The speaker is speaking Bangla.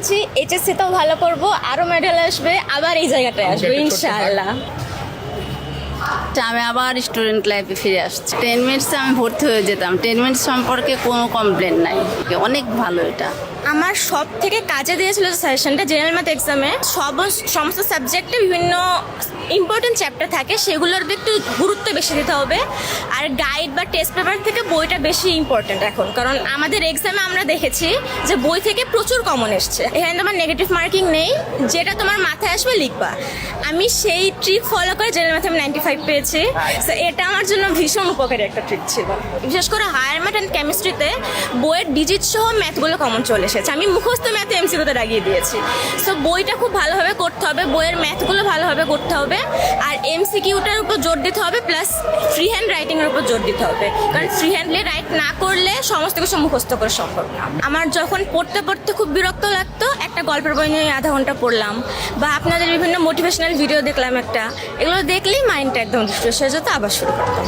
করছি, এইচএসসি তেও ভালো করব, আরো মেডেল আসবে, আবার এই জায়গাটায় আসবো ইনশাআল্লাহ। আমি আবার স্টুডেন্ট লাইফে ফিরে আসছি। 10 মিনিটসে আমি ভর্তি হয়ে যেতাম। 10 মিনিটস সম্পর্কে কোনো কমপ্লেন নাই, অনেক ভালো এটা। আমার সব থেকে কাজে দিয়েছিল সাজেশনটা জেনারেল ম্যাথ এক্সামে। সমস্ত সাবজেক্টে বিভিন্ন ইম্পর্টেন্ট চ্যাপ্টার থাকে, সেগুলোর একটু গুরুত্ব বেশি দিতে হবে। আর গাইড বা টেস্ট পেপার থেকে বইটা বেশি ইম্পর্টেন্ট এখন, কারণ আমাদের এক্সামে আমরা দেখেছি যে বই থেকে প্রচুর কমন এসছে। এখানে তোমার নেগেটিভ মার্কিং নেই, যেটা তোমার মাথায় আসবে লিখবা। আমি সেই ট্রিক ফলো করে জেনারেল ম্যাথে আমি 95 পেয়েছি। সো এটা আমার জন্য ভীষণ উপকারী একটা ট্রিক ছিল। বিশেষ করে হায়ার ম্যাথ অ্যান্ড কেমিস্ট্রিতে বইয়ের ডিজিট সহ ম্যাথগুলো কমন চলে এসেছে। আমি মুখস্থ ম্যাথে এমসিকিউতে লাগিয়ে দিয়েছি। সো বইটা খুব ভালোভাবে করতে হবে, বইয়ের ম্যাথগুলো ভালোভাবে করতে হবে, আর এমসিকিউটার উপর জোর দিতে হবে, প্লাস ফ্রি হ্যান্ড রাইটিংয়ের উপর জোর দিতে হবে। কারণ ফ্রি হ্যান্ডলি রাইট না করলে সমস্ত কিছু মুখস্থ করা সম্ভব না। আমার যখন পড়তে পড়তে খুব বিরক্ত লাগতো, একটা গল্পের বই নিয়ে আধা ঘন্টা পড়লাম, বা আপনাদের বিভিন্ন মোটিভেশনাল ভিডিও দেখলাম একটা, এগুলো দেখলেই মাইন্ডটা একদম রিফ্রেশ হয়ে যেত, আবার শুরু করতাম।